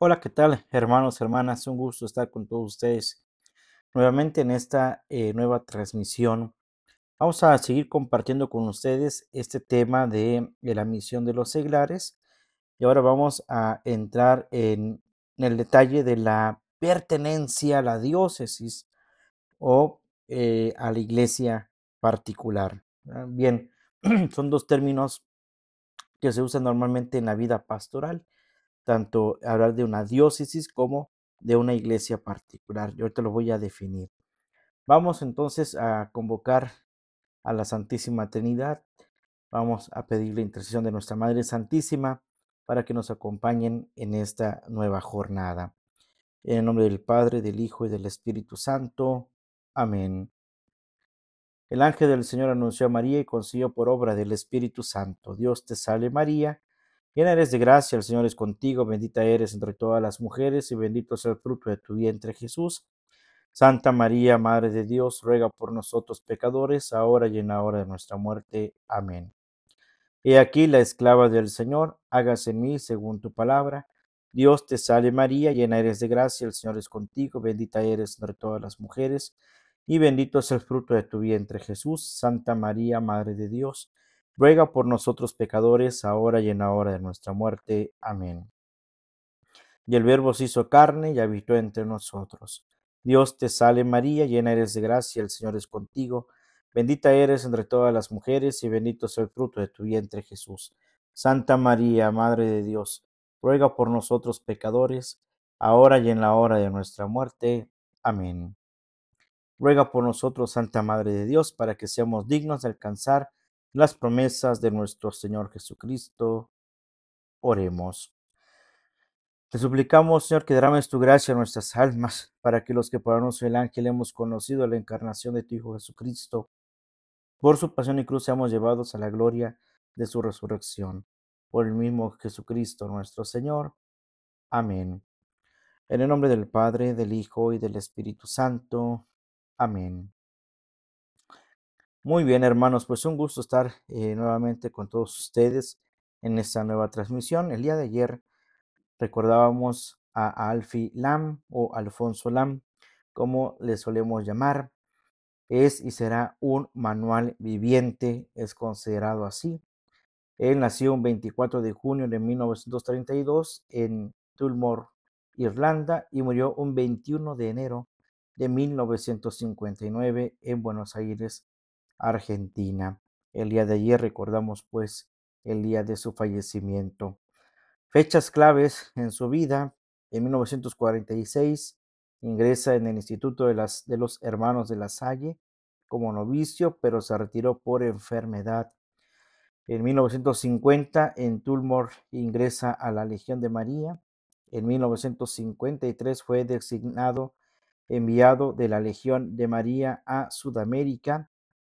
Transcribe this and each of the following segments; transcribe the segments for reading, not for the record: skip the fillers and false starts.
Hola, ¿qué tal, hermanos, hermanas? Un gusto estar con todos ustedes nuevamente en esta nueva transmisión. Vamos a seguir compartiendo con ustedes este tema de la misión de los seglares y ahora vamos a entrar en el detalle de la pertenencia a la diócesis o a la iglesia particular. Bien, son dos términos que se usan normalmente en la vida pastoral, tanto hablar de una diócesis como de una iglesia particular. Yo ahorita lo voy a definir. Vamos entonces a convocar a la Santísima Trinidad. Vamos a pedir la intercesión de nuestra Madre Santísima para que nos acompañen en esta nueva jornada. En el nombre del Padre, del Hijo y del Espíritu Santo. Amén. El ángel del Señor anunció a María y consiguió por obra del Espíritu Santo. Dios te salve María, llena eres de gracia, el Señor es contigo, bendita eres entre todas las mujeres y bendito es el fruto de tu vientre Jesús. Santa María, Madre de Dios, ruega por nosotros pecadores, ahora y en la hora de nuestra muerte. Amén. He aquí la esclava del Señor, hágase en mí según tu palabra. Dios te salve María, llena eres de gracia, el Señor es contigo, bendita eres entre todas las mujeres, y bendito es el fruto de tu vientre Jesús. Santa María, Madre de Dios, ruega por nosotros pecadores, ahora y en la hora de nuestra muerte. Amén. Y el Verbo se hizo carne y habitó entre nosotros. Dios te salve María, llena eres de gracia, el Señor es contigo, bendita eres entre todas las mujeres y bendito es el fruto de tu vientre Jesús. Santa María, Madre de Dios, ruega por nosotros pecadores, ahora y en la hora de nuestra muerte. Amén. Ruega por nosotros, Santa Madre de Dios, para que seamos dignos de alcanzar las promesas de nuestro Señor Jesucristo. Oremos. Te suplicamos, Señor, que derrames tu gracia en nuestras almas, para que los que por anuncio del ángel hemos conocido la encarnación de tu Hijo Jesucristo, por su pasión y cruz seamos llevados a la gloria de su resurrección. Por el mismo Jesucristo nuestro Señor. Amén. En el nombre del Padre, del Hijo y del Espíritu Santo. Amén. Muy bien, hermanos, pues un gusto estar nuevamente con todos ustedes en esta nueva transmisión. El día de ayer recordábamos a Alfie Lam o Alfonso Lam, como le solemos llamar. Es y será un manual viviente, es considerado así. Él nació un 24 de junio de 1932 en Tullamore, Irlanda, y murió un 21 de enero de 1959 en Buenos Aires, Argentina. El día de ayer recordamos pues el día de su fallecimiento. Fechas claves en su vida: en 1946 ingresa en el Instituto de los Hermanos de la Salle como novicio, pero se retiró por enfermedad. En 1950 en Tullamore ingresa a la Legión de María. En 1953 fue designado enviado de la Legión de María a Sudamérica.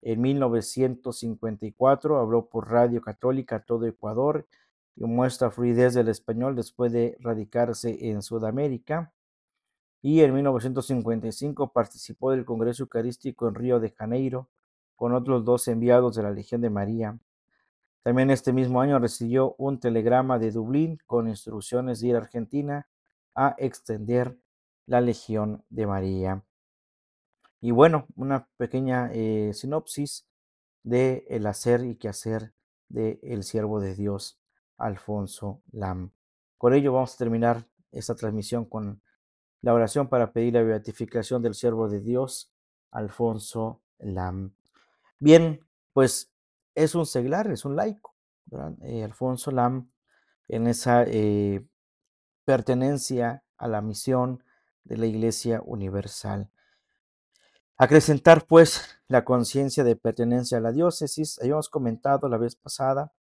En 1954 habló por Radio Católica a todo Ecuador y muestra fluidez del español después de radicarse en Sudamérica. Y en 1955 participó del Congreso Eucarístico en Río de Janeiro con otros dos enviados de la Legión de María. También este mismo año recibió un telegrama de Dublín con instrucciones de ir a Argentina a extender la Legión de María. Y bueno, una pequeña sinopsis de el hacer y quehacer de el siervo de Dios, Alfonso Lam. Con ello vamos a terminar esta transmisión con la oración para pedir la beatificación del siervo de Dios, Alfonso Lam. Bien, pues es un seglar, es un laico, ¿verdad? Alfonso Lam, en esa pertenencia a la misión de la Iglesia Universal. Acrecentar, pues, la conciencia de pertenencia a la diócesis. Habíamos comentado la vez pasada,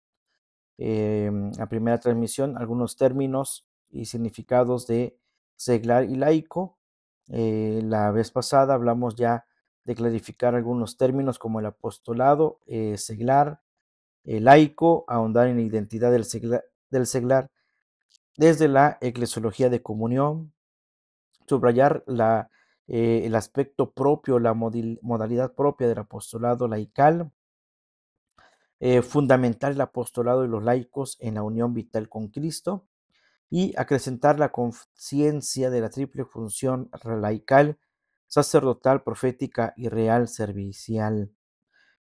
la primera transmisión, algunos términos y significados de seglar y laico. La vez pasada hablamos ya de clarificar algunos términos como el apostolado, seglar, laico, ahondar en la identidad del seglar desde la eclesiología de comunión, subrayar el aspecto propio, la modalidad propia del apostolado laical, fundamentar el apostolado de los laicos en la unión vital con Cristo, y acrecentar la conciencia de la triple función laical, sacerdotal, profética y real servicial.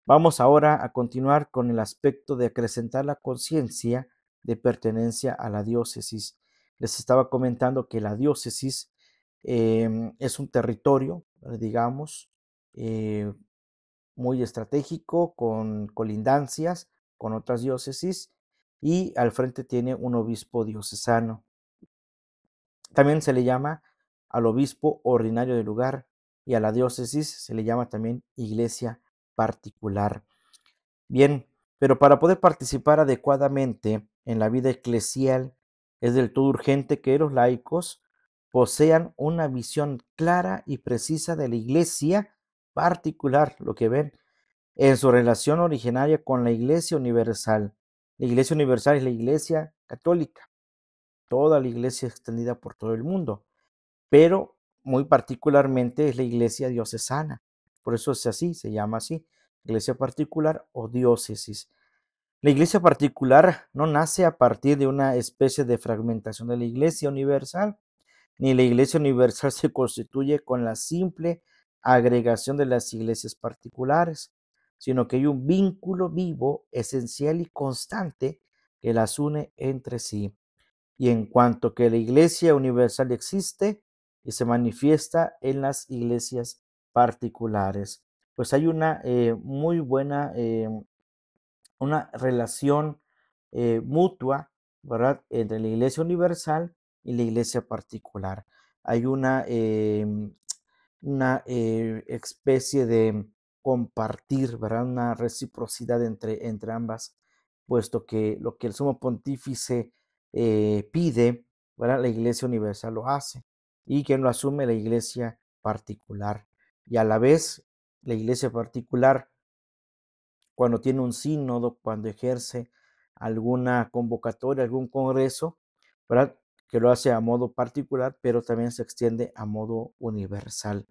Vamos ahora a continuar con el aspecto de acrecentar la conciencia de pertenencia a la diócesis. Les estaba comentando que la diócesis es un territorio, digamos, eh, muy estratégico, con colindancias con otras diócesis, y al frente tiene un obispo diocesano. También se le llama al obispo ordinario del lugar, y a la diócesis se le llama también iglesia particular. Bien, pero para poder participar adecuadamente en la vida eclesial es del todo urgente que los laicos posean una visión clara y precisa de la iglesia particular, lo que ven en su relación originaria con la iglesia universal. La iglesia universal es la iglesia católica, toda la iglesia extendida por todo el mundo, pero muy particularmente es la iglesia diocesana. Por eso es así, se llama así, iglesia particular o diócesis. La iglesia particular no nace a partir de una especie de fragmentación de la iglesia universal, ni la iglesia universal se constituye con la simple agregación de las iglesias particulares, sino que hay un vínculo vivo, esencial y constante que las une entre sí. Y en cuanto que la iglesia universal existe y se manifiesta en las iglesias particulares, pues hay una muy buena una relación mutua, ¿verdad?, entre la iglesia universal y la iglesia particular. Hay una especie de compartir, ¿verdad?, una reciprocidad entre ambas, puesto que lo que el sumo pontífice pide, ¿verdad?, la iglesia universal lo hace, y quien lo asume, la iglesia particular. Y a la vez, la iglesia particular, cuando tiene un sínodo, cuando ejerce alguna convocatoria, algún congreso, ¿verdad?, que lo hace a modo particular, pero también se extiende a modo universal.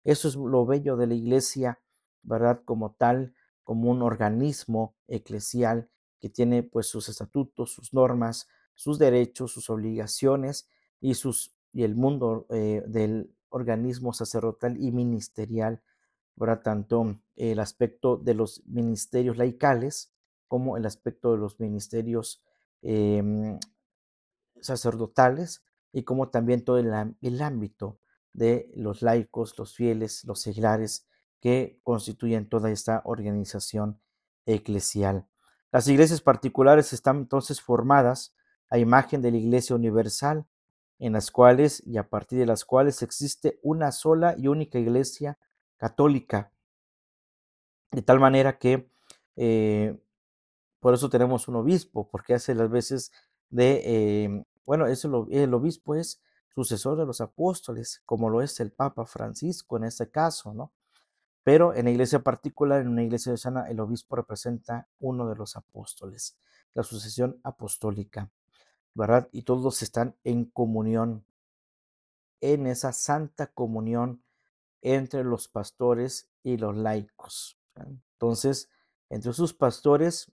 Eso es lo bello de la iglesia, ¿verdad?, como tal, como un organismo eclesial que tiene pues sus estatutos, sus normas, sus derechos, sus obligaciones y el mundo del organismo sacerdotal y ministerial, ¿verdad? Tanto el aspecto de los ministerios laicales como el aspecto de los ministerios em, sacerdotales, y como también todo el ámbito de los laicos, los fieles, los seglares que constituyen toda esta organización eclesial. Las iglesias particulares están entonces formadas a imagen de la Iglesia universal, en las cuales y a partir de las cuales existe una sola y única Iglesia católica, de tal manera que eh, por eso tenemos un obispo, porque hace las veces bueno, el obispo es sucesor de los apóstoles, como lo es el Papa Francisco en este caso, ¿no? Pero en la iglesia particular, en una iglesia sana, el obispo representa uno de los apóstoles, la sucesión apostólica, ¿verdad? Y todos están en comunión, en esa santa comunión entre los pastores y los laicos. Entonces, entre sus pastores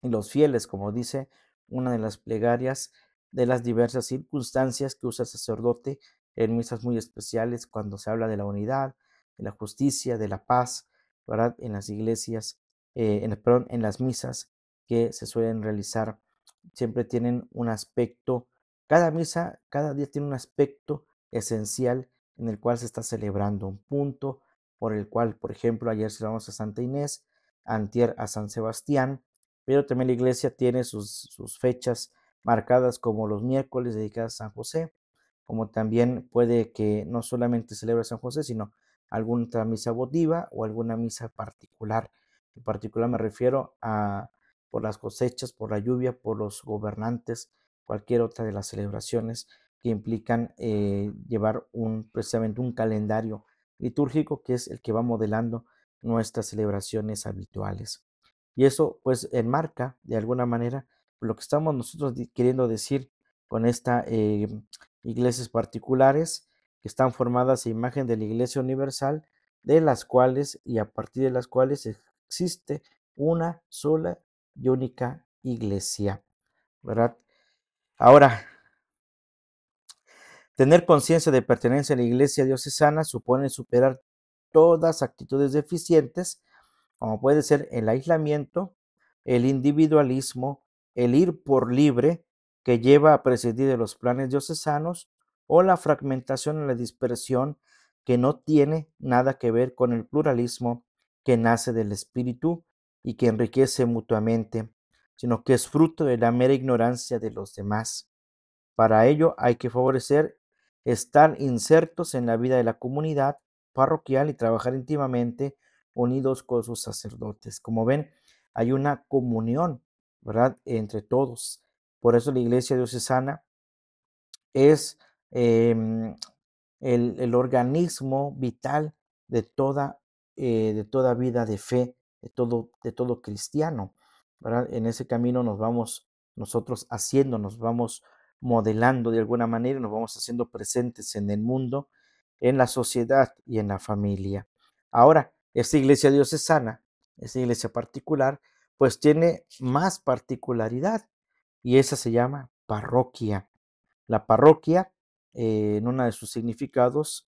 y los fieles, como dice una de las plegarias, de las diversas circunstancias que usa el sacerdote en misas muy especiales, cuando se habla de la unidad, de la justicia, de la paz, ¿verdad?, en las iglesias, perdón, en las misas que se suelen realizar, siempre tienen un aspecto, cada misa, cada día tiene un aspecto esencial en el cual se está celebrando un punto por el cual, por ejemplo, ayer celebramos a Santa Inés, antier a San Sebastián, pero también la iglesia tiene sus fechas marcadas como los miércoles dedicadas a San José, como también puede que no solamente celebre a San José, sino alguna otra misa votiva o alguna misa particular. En particular me refiero a por las cosechas, por la lluvia, por los gobernantes, cualquier otra de las celebraciones que implican llevar precisamente un calendario litúrgico que es el que va modelando nuestras celebraciones habituales. Y eso pues enmarca de alguna manera lo que estamos nosotros queriendo decir con esta iglesias particulares que están formadas a imagen de la Iglesia Universal, de las cuales y a partir de las cuales existe una sola y única iglesia, ¿verdad? Ahora, Tener conciencia de pertenencia a la iglesia diocesana supone superar todas actitudes deficientes, como puede ser el aislamiento, el individualismo, el ir por libre, que lleva a prescindir de los planes diocesanos, o la fragmentación y la dispersión, que no tiene nada que ver con el pluralismo que nace del espíritu y que enriquece mutuamente, sino que es fruto de la mera ignorancia de los demás. Para ello hay que favorecer estar insertos en la vida de la comunidad parroquial y trabajar íntimamente unidos con sus sacerdotes. Como ven, hay una comunión, ¿verdad?, entre todos. Por eso la iglesia diocesana es em, el organismo vital de toda vida de fe, de todo cristiano, ¿verdad? En ese camino nos vamos nosotros haciendo, nos vamos modelando de alguna manera, nos vamos haciendo presentes en el mundo, en la sociedad y en la familia. Ahora, esta iglesia diocesana, esta iglesia particular, pues tiene más particularidad y esa se llama parroquia. La parroquia, en uno de sus significados,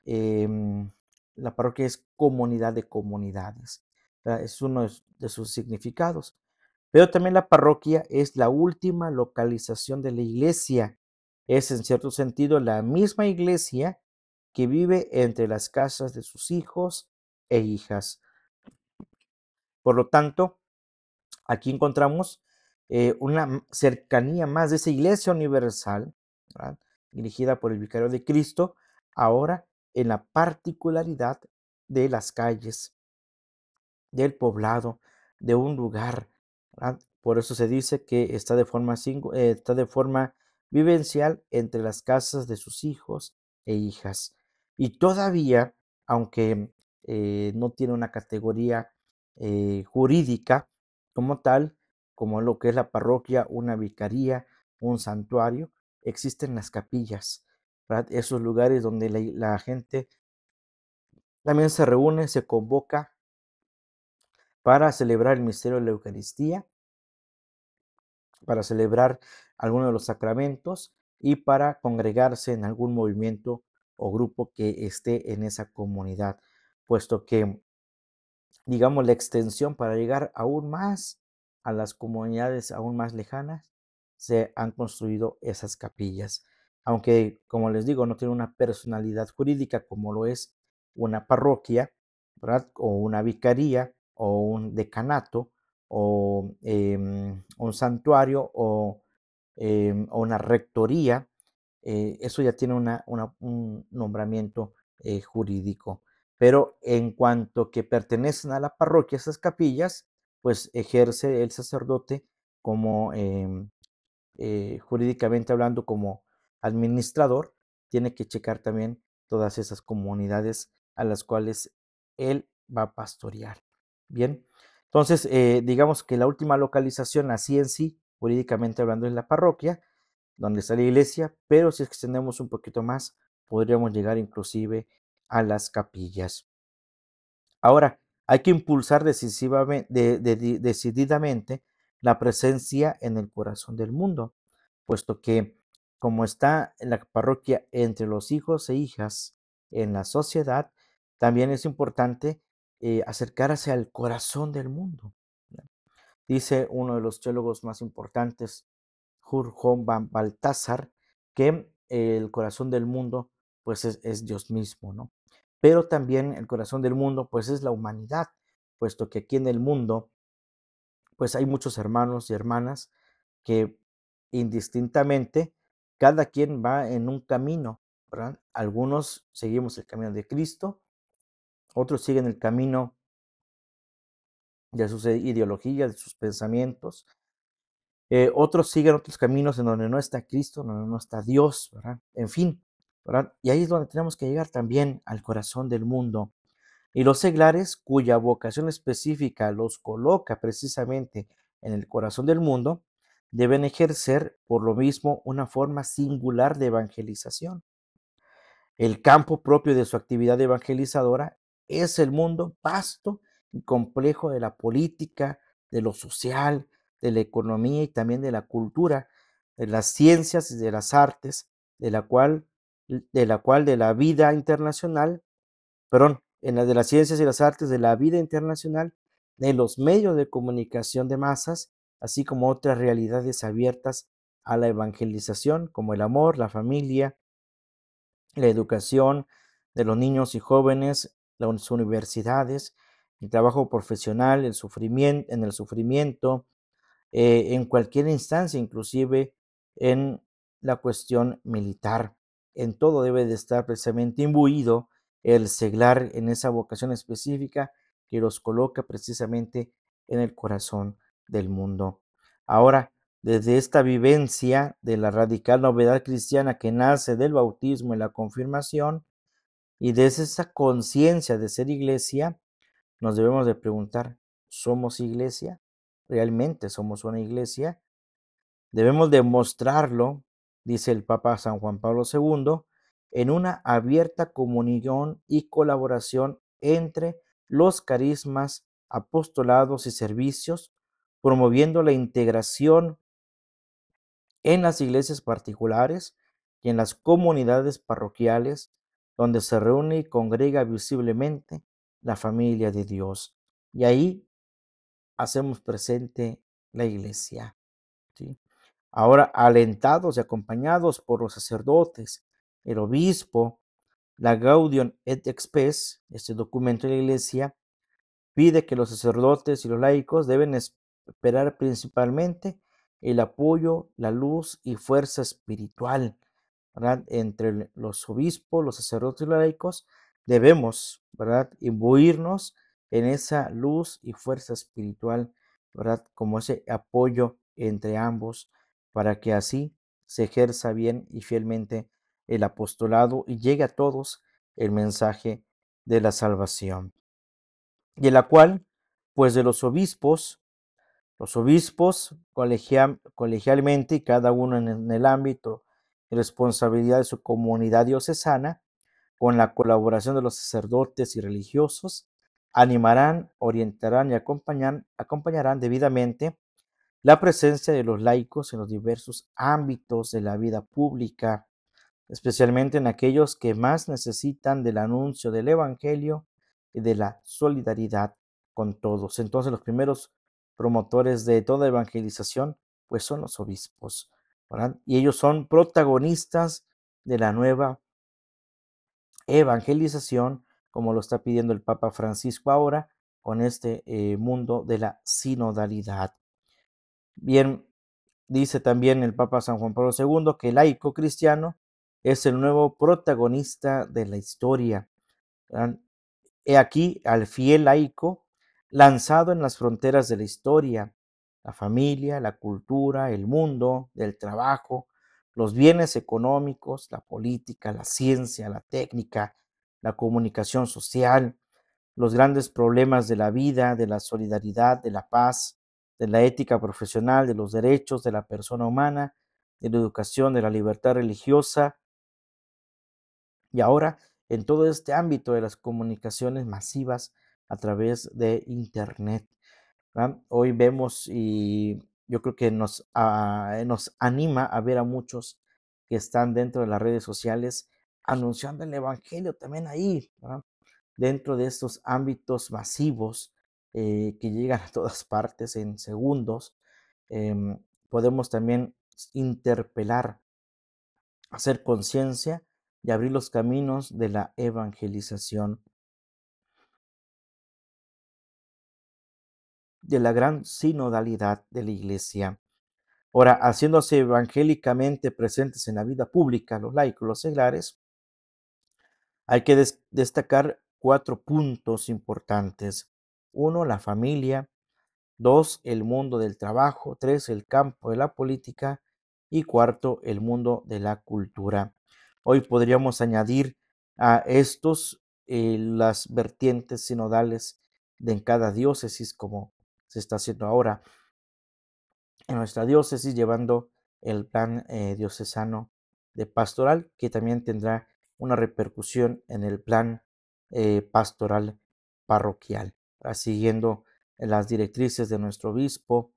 em, la parroquia es comunidad de comunidades, ¿verdad? Es uno de sus significados. Pero también la parroquia es la última localización de la iglesia. Es en cierto sentido la misma iglesia que vive entre las casas de sus hijos e hijas. Por lo tanto, aquí encontramos una cercanía más de esa iglesia universal, ¿verdad?, dirigida por el Vicario de Cristo, ahora en la particularidad de las calles, del poblado, de un lugar, ¿verdad? Por eso se dice que está de forma vivencial entre las casas de sus hijos e hijas. Y todavía, aunque no tiene una categoría jurídica como tal, como lo que es la parroquia, una vicaría, un santuario, existen las capillas, ¿verdad? Esos lugares donde la gente también se reúne, se convoca para celebrar el misterio de la Eucaristía, para celebrar alguno de los sacramentos y para congregarse en algún movimiento o grupo que esté en esa comunidad, puesto que, digamos, la extensión para llegar aún más a las comunidades aún más lejanas, se han construido esas capillas. Aunque, como les digo, no tiene una personalidad jurídica como lo es una parroquia, ¿verdad?, o una vicaría, o un decanato, o un santuario, o una rectoría. Eso ya tiene un nombramiento jurídico. Pero en cuanto que pertenecen a la parroquia, esas capillas, pues ejerce el sacerdote como, jurídicamente hablando, como administrador, tiene que checar también todas esas comunidades a las cuales él va a pastorear. Bien, entonces, digamos que la última localización, así en sí, jurídicamente hablando, es la parroquia, donde está la iglesia, pero si extendemos un poquito más, podríamos llegar inclusive a las capillas. Ahora, hay que impulsar decididamente la presencia en el corazón del mundo, puesto que como está en la parroquia entre los hijos e hijas en la sociedad, también es importante acercarse al corazón del mundo. Dice uno de los teólogos más importantes, Jurgen van Baltasar, que el corazón del mundo pues es Dios mismo, ¿no? Pero también el corazón del mundo pues es la humanidad, puesto que aquí en el mundo pues hay muchos hermanos y hermanas que indistintamente cada quien va en un camino, ¿verdad? Algunos seguimos el camino de Cristo, otros siguen el camino de sus ideologías, de sus pensamientos. Otros siguen otros caminos en donde no está Cristo, donde no está Dios, ¿verdad? En fin, ¿verdad? Y ahí es donde tenemos que llegar también al corazón del mundo. Y los seglares, cuya vocación específica los coloca precisamente en el corazón del mundo, deben ejercer por lo mismo una forma singular de evangelización. El campo propio de su actividad evangelizadora es el mundo vasto y complejo de la política, de lo social, de la economía y también de la cultura, de las ciencias y de las artes, de la cual de la cual de la vida internacional, perdón, en la de las ciencias y las artes de la vida internacional, de los medios de comunicación de masas, así como otras realidades abiertas a la evangelización, como el amor, la familia, la educación de los niños y jóvenes, las universidades, el trabajo profesional, en el sufrimiento, en cualquier instancia, inclusive en la cuestión militar. En todo debe de estar precisamente imbuido el seglar en esa vocación específica que los coloca precisamente en el corazón del mundo. Ahora, desde esta vivencia de la radical novedad cristiana que nace del bautismo y la confirmación, y desde esa conciencia de ser iglesia, nos debemos de preguntar, ¿somos iglesia? ¿Realmente somos una iglesia? Debemos demostrarlo, dice el Papa San Juan Pablo II, en una abierta comunión y colaboración entre los carismas, apostolados y servicios, promoviendo la integración en las iglesias particulares y en las comunidades parroquiales, donde se reúne y congrega visiblemente la familia de Dios. Y ahí hacemos presente la iglesia, ¿sí? Ahora, alentados y acompañados por los sacerdotes, el obispo, la Gaudium et Spes, este documento de la iglesia, pide que los sacerdotes y los laicos deben esperar principalmente el apoyo, la luz y fuerza espiritual, ¿verdad? Entre los obispos, los sacerdotes y los laicos debemos, ¿verdad?, imbuirnos en esa luz y fuerza espiritual, ¿verdad?, como ese apoyo entre ambos para que así se ejerza bien y fielmente el apostolado y llegue a todos el mensaje de la salvación, y en la cual, pues de los obispos colegialmente y cada uno en el ámbito y responsabilidad de su comunidad diocesana, con la colaboración de los sacerdotes y religiosos, animarán, orientarán y acompañarán debidamente la presencia de los laicos en los diversos ámbitos de la vida pública, especialmente en aquellos que más necesitan del anuncio del Evangelio y de la solidaridad con todos. Entonces, los primeros promotores de toda evangelización, pues son los obispos, ¿verdad? Y ellos son protagonistas de la nueva evangelización, como lo está pidiendo el Papa Francisco ahora, con este mundo de la sinodalidad. Bien, dice también el Papa San Juan Pablo II que el laico cristiano es el nuevo protagonista de la historia. ¿Verdad? He aquí al fiel laico lanzado en las fronteras de la historia, la familia, la cultura, el mundo, el trabajo, los bienes económicos, la política, la ciencia, la técnica, la comunicación social, los grandes problemas de la vida, de la solidaridad, de la paz, de la ética profesional, de los derechos de la persona humana, de la educación, de la libertad religiosa, y ahora en todo este ámbito de las comunicaciones masivas a través de Internet, ¿verdad? Hoy vemos y yo creo que nos anima a ver a muchos que están dentro de las redes sociales anunciando el Evangelio también ahí, ¿verdad? Dentro de estos ámbitos masivos que llegan a todas partes en segundos, em, podemos también interpelar, hacer conciencia y abrir los caminos de la evangelización, de la gran sinodalidad de la Iglesia. Ahora, haciéndose evangélicamente presentes en la vida pública, los laicos, los seglares, hay que destacar 4 puntos importantes. Uno, la familia. 2, el mundo del trabajo. 3, el campo de la política. Y cuarto, el mundo de la cultura. Hoy podríamos añadir a estos las vertientes sinodales de en cada diócesis, como se está haciendo ahora en nuestra diócesis, llevando el plan diocesano de pastoral, que también tendrá una repercusión en el plan pastoral parroquial, siguiendo las directrices de nuestro obispo,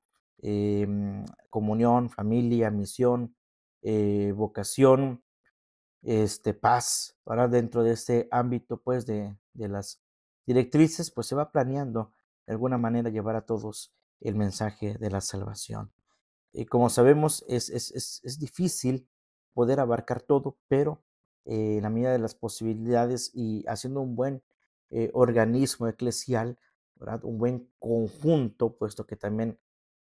comunión, familia, misión, vocación, paz, ahora dentro de este ámbito, pues, de las directrices, pues se va planeando de alguna manera llevar a todos el mensaje de la salvación. Y como sabemos, es difícil poder abarcar todo, pero en la medida de las posibilidades y haciendo un buen organismo eclesial, ¿verdad? Un buen conjunto, puesto que también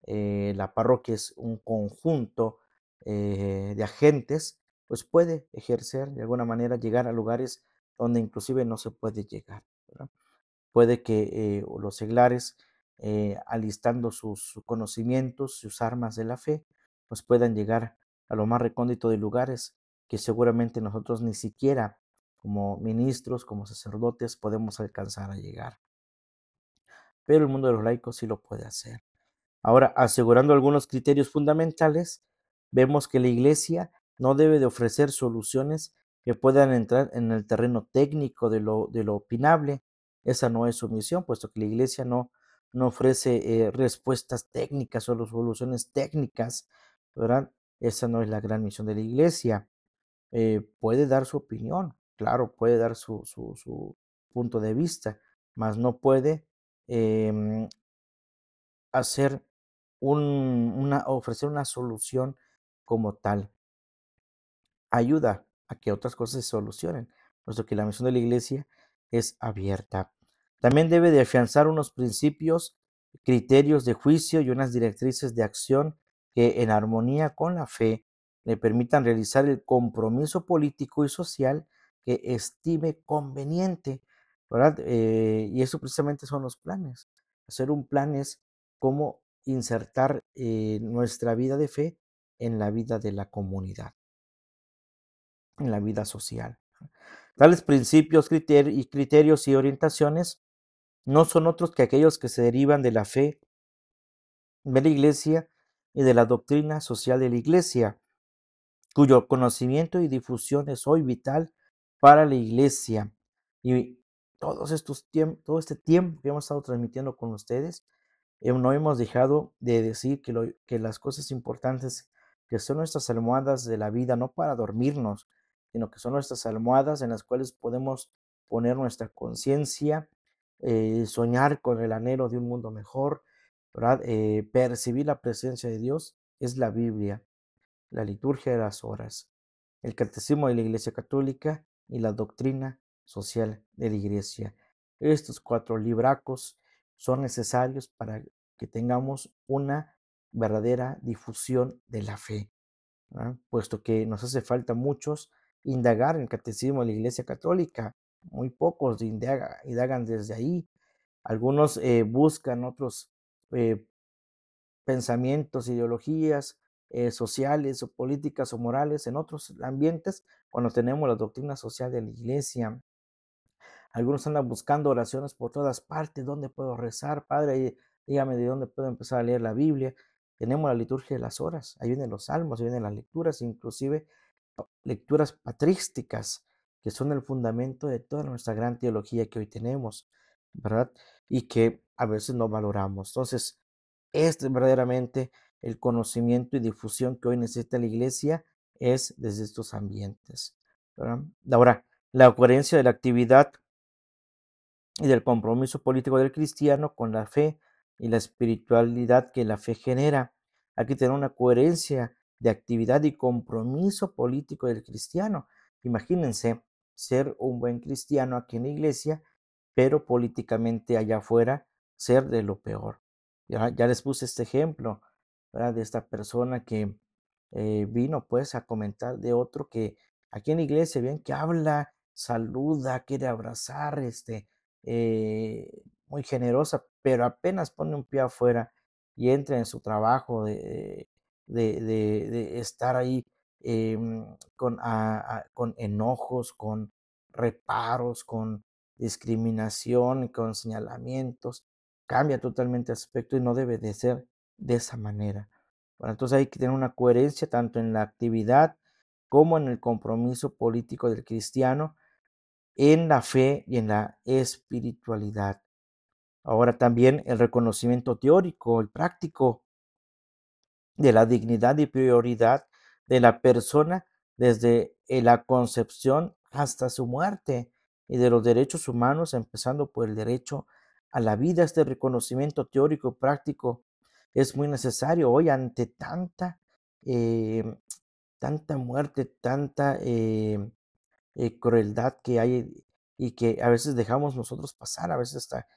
la parroquia es un conjunto de agentes, pues puede ejercer de alguna manera, llegar a lugares donde inclusive no se puede llegar, ¿verdad? Puede que los seglares, alistando sus conocimientos, sus armas de la fe, pues puedan llegar a lo más recóndito de lugares que seguramente nosotros ni siquiera como ministros, como sacerdotes, podemos alcanzar a llegar. Pero el mundo de los laicos sí lo puede hacer. Ahora, asegurando algunos criterios fundamentales, vemos que la Iglesia no debe de ofrecer soluciones que puedan entrar en el terreno técnico de lo opinable. Esa no es su misión, puesto que la Iglesia no ofrece respuestas técnicas o soluciones técnicas, ¿verdad? Esa no es la gran misión de la Iglesia. Puede dar su opinión, claro, puede dar su punto de vista, mas no puede em, hacer ofrecer una solución como tal. Ayuda a que otras cosas se solucionen, puesto que la misión de la iglesia es abierta. También debe de afianzar unos principios, criterios de juicio y unas directrices de acción que en armonía con la fe le permitan realizar el compromiso político y social que estime conveniente, ¿verdad? Y eso precisamente son los planes. Hacer un plan es cómo insertar nuestra vida de fe en la vida de la comunidad, en la vida social. Tales principios criterios y orientaciones no son otros que aquellos que se derivan de la fe de la Iglesia y de la doctrina social de la Iglesia, cuyo conocimiento y difusión es hoy vital para la Iglesia. Y todo este tiempo que hemos estado transmitiendo con ustedes, no hemos dejado de decir que las cosas importantes que son nuestras almohadas de la vida, no para dormirnos, sino que son nuestras almohadas en las cuales podemos poner nuestra conciencia, soñar con el anhelo de un mundo mejor, ¿verdad? Percibir la presencia de Dios, es la Biblia, la liturgia de las horas, el catecismo de la Iglesia Católica y la doctrina social de la Iglesia. Estos 4 libracos son necesarios para que tengamos una verdadera difusión de la fe, ¿verdad? Puesto que nos hace falta muchos indagar en el catecismo de la Iglesia Católica, muy pocos indagan desde ahí. Algunos buscan otros eh, pensamientos, ideologías sociales o políticas o morales en otros ambientes cuando tenemos la doctrina social de la iglesia. Algunos andan buscando oraciones por todas partes. ¿Dónde puedo rezar? Padre, dígame de dónde puedo empezar a leer la Biblia. Tenemos la liturgia de las horas. Ahí vienen los salmos, ahí vienen las lecturas, inclusive lecturas patrísticas, que son el fundamento de toda nuestra gran teología que hoy tenemos, ¿verdad? Y que a veces no valoramos. Entonces, este es verdaderamente el conocimiento y difusión que hoy necesita la iglesia, es desde estos ambientes, ¿verdad? Ahora, la coherencia de la actividad y del compromiso político del cristiano con la fe y la espiritualidad que la fe genera. Hay que tener una coherencia de actividad y compromiso político del cristiano. Imagínense ser un buen cristiano aquí en la iglesia, pero políticamente allá afuera ser de lo peor. Ya les puse este ejemplo, ¿verdad? De esta persona que vino pues a comentar de otro que aquí en la iglesia, bien que habla, saluda, quiere abrazar, muy generosa, pero apenas pone un pie afuera y entra en su trabajo de estar ahí con enojos, con reparos, con discriminación, con señalamientos, cambia totalmente el aspecto y no debe de ser de esa manera. Bueno, entonces hay que tener una coherencia tanto en la actividad como en el compromiso político del cristiano, en la fe y en la espiritualidad. Ahora también el reconocimiento teórico, el práctico de la dignidad y prioridad de la persona desde la concepción hasta su muerte, y de los derechos humanos, empezando por el derecho a la vida. Este reconocimiento teórico y práctico es muy necesario hoy ante eh, tanta muerte, tanta crueldad que hay y que a veces dejamos nosotros pasar, a veces hasta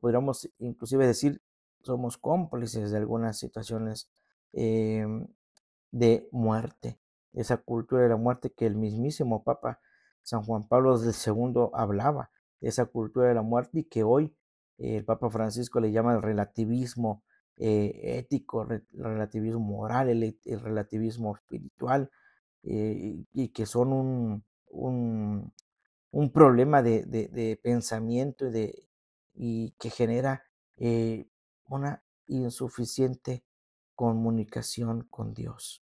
podríamos inclusive decir somos cómplices de algunas situaciones em, de muerte, esa cultura de la muerte que el mismísimo Papa San Juan Pablo II hablaba, de esa cultura de la muerte y que hoy el Papa Francisco le llama el relativismo ético, el relativismo moral, el relativismo espiritual, y que son un problema de pensamiento y que genera una insuficiente comunicación con Dios,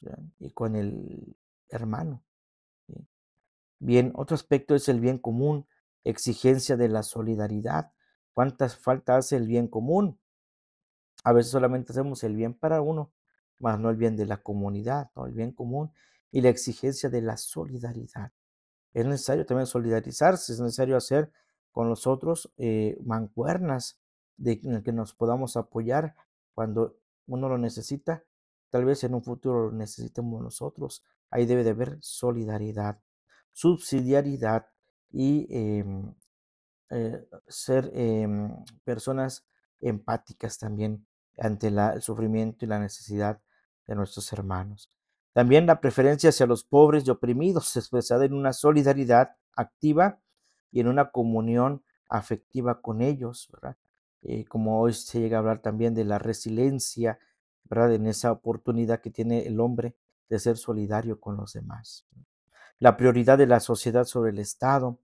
¿verdad? Y con el hermano. ¿Sí? Bien, otro aspecto es el bien común, exigencia de la solidaridad. ¿Cuántas falta hace el bien común? A veces solamente hacemos el bien para uno, más no el bien de la comunidad, ¿no? El bien común y la exigencia de la solidaridad. Es necesario también solidarizarse, es necesario hacer con los otros mancuernas en el que nos podamos apoyar cuando uno lo necesita, tal vez en un futuro lo necesitemos nosotros. Ahí debe de haber solidaridad, subsidiariedad y ser personas empáticas también ante el sufrimiento y la necesidad de nuestros hermanos. También la preferencia hacia los pobres y oprimidos, expresada en una solidaridad activa y en una comunión afectiva con ellos, ¿verdad? Como hoy se llega a hablar también de la resiliencia, ¿verdad? En esa oportunidad que tiene el hombre de ser solidario con los demás. La prioridad de la sociedad sobre el Estado,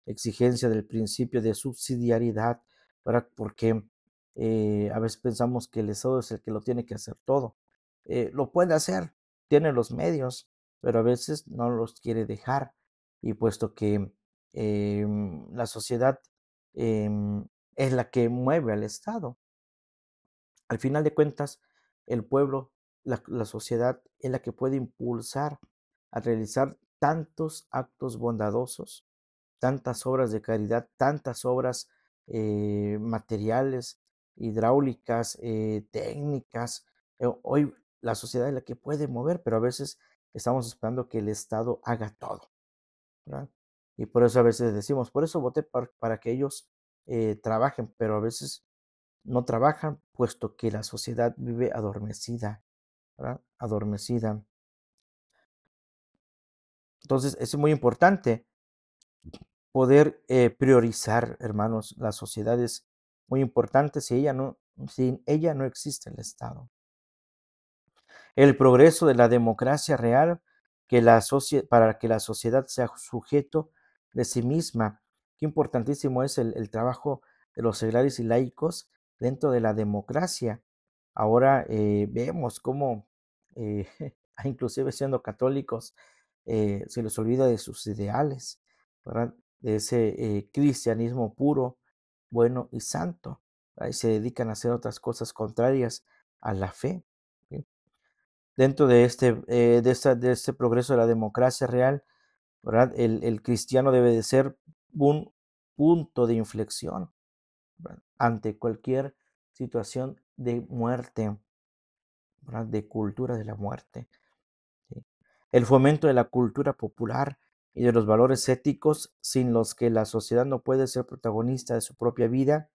exigencia del principio de subsidiariedad, ¿verdad? Porque a veces pensamos que el Estado es el que lo tiene que hacer todo. Lo puede hacer, tiene los medios, pero a veces no los quiere dejar. Y puesto que la sociedad es la que mueve al Estado, al final de cuentas, el pueblo, la sociedad es la que puede impulsar a realizar tantos actos bondadosos, tantas obras de caridad, tantas obras materiales, hidráulicas, técnicas. Hoy la sociedad es la que puede mover, pero a veces estamos esperando que el Estado haga todo, ¿verdad? Y por eso a veces decimos, por eso voté para que ellos trabajen, pero a veces no trabajan, puesto que la sociedad vive adormecida, ¿verdad? Adormecida. Entonces, es muy importante poder priorizar, hermanos, la sociedad es muy importante. Sin ella no existe el Estado. El progreso de la democracia real para que la sociedad sea sujeto de sí misma. Qué importantísimo es el trabajo de los seglares y laicos dentro de la democracia. Ahora vemos cómo, eh, inclusive siendo católicos, se les olvida de sus ideales, ¿verdad? De ese cristianismo puro, bueno y santo, ¿verdad? Y se dedican a hacer otras cosas contrarias a la fe. ¿Sí? Dentro de este progreso de la democracia real, ¿verdad? El cristiano debe de ser un punto de inflexión, ¿verdad? Ante cualquier situación de muerte, ¿verdad? De cultura de la muerte. ¿Sí? El fomento de la cultura popular y de los valores éticos sin los que la sociedad no puede ser protagonista de su propia vida,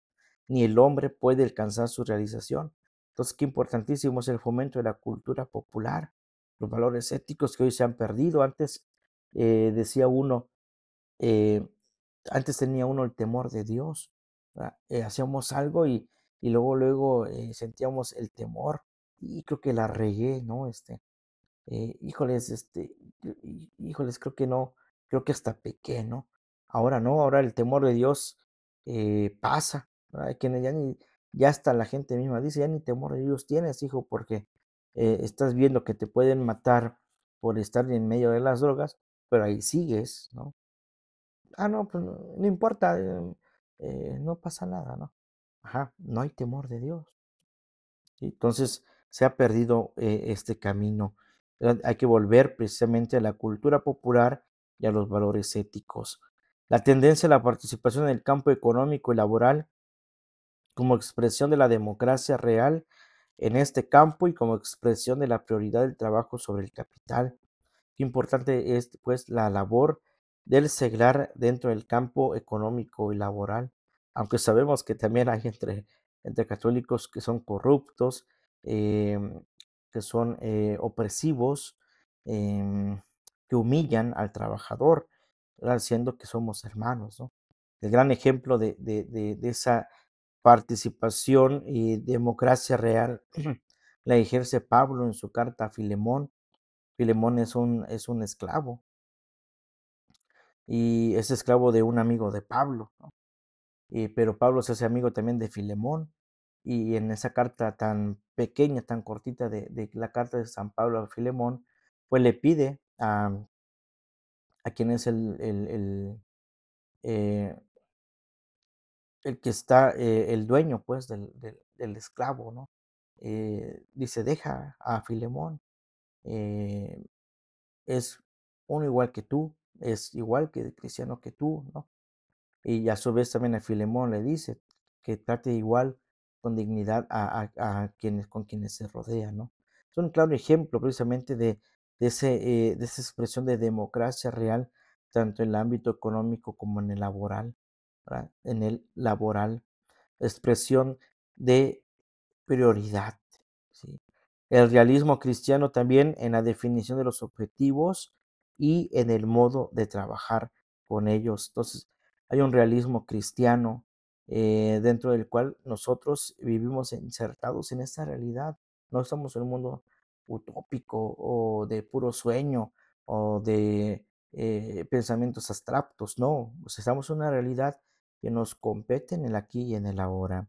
ni el hombre puede alcanzar su realización. Entonces, qué importantísimo es el fomento de la cultura popular, los valores éticos que hoy se han perdido. Antes decía uno, eh, antes tenía uno el temor de Dios, ¿verdad? Hacíamos algo y luego sentíamos el temor y creo que la regué, ¿no? Híjoles, híjoles, creo que no, creo que hasta pequé, ¿no? Ahora no, ahora el temor de Dios pasa, ¿verdad? Que ya hasta la gente misma dice, ya ni temor de Dios tienes, hijo, porque estás viendo que te pueden matar por estar en medio de las drogas, pero ahí sigues, ¿no? Ah, no, pues no importa, no pasa nada, ¿no? Ajá, no hay temor de Dios. ¿Sí? Entonces se ha perdido este camino. ¿verdad? Hay que volver precisamente a la cultura popular y a los valores éticos. La tendencia a la participación en el campo económico y laboral como expresión de la democracia real en este campo y como expresión de la prioridad del trabajo sobre el capital. Qué importante es, pues, la labor del seglar dentro del campo económico y laboral, aunque sabemos que también hay entre católicos que son corruptos, em, que son opresivos, em, que humillan al trabajador, ¿verdad? Siendo que somos hermanos, ¿no? El gran ejemplo de esa participación y democracia real la ejerce Pablo en su carta a Filemón. Filemón es un esclavo y es esclavo de un amigo de Pablo, ¿no? Pero Pablo se hace amigo también de Filemón y en esa carta tan pequeña, tan cortita de la carta de San Pablo a Filemón, pues le pide a quien es eh, el que está, el dueño pues del esclavo, ¿no? Dice, deja a Filemón, eh, es uno igual que tú, es igual que cristiano que tú, ¿no? Y a su vez también a Filemón le dice que trate igual con dignidad a quienes, con quienes se rodea, ¿no? Es un claro ejemplo precisamente de esa expresión de democracia real, tanto en el ámbito económico como en el laboral, ¿verdad? En el laboral, expresión de prioridad, ¿sí? El realismo cristiano también en la definición de los objetivos y en el modo de trabajar con ellos. Entonces, hay un realismo cristiano dentro del cual nosotros vivimos insertados en esta realidad. No estamos en un mundo utópico o de puro sueño o de pensamientos abstractos, no, pues estamos en una realidad que nos compete en el aquí y en el ahora,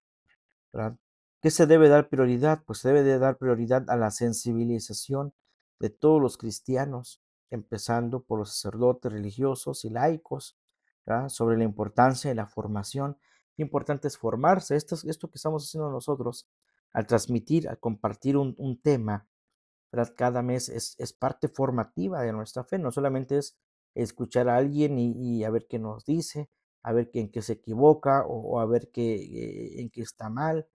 ¿verdad? ¿Qué se debe dar prioridad? Pues se debe de dar prioridad a la sensibilización de todos los cristianos, empezando por los sacerdotes religiosos y laicos, ¿verdad? Sobre la importancia de la formación. Qué importante es formarse. Esto que estamos haciendo nosotros al transmitir, al compartir un tema, ¿verdad? Cada mes es parte formativa de nuestra fe, no solamente es escuchar a alguien y a ver qué nos dice, a ver en qué se equivoca o a ver qué, en qué está mal,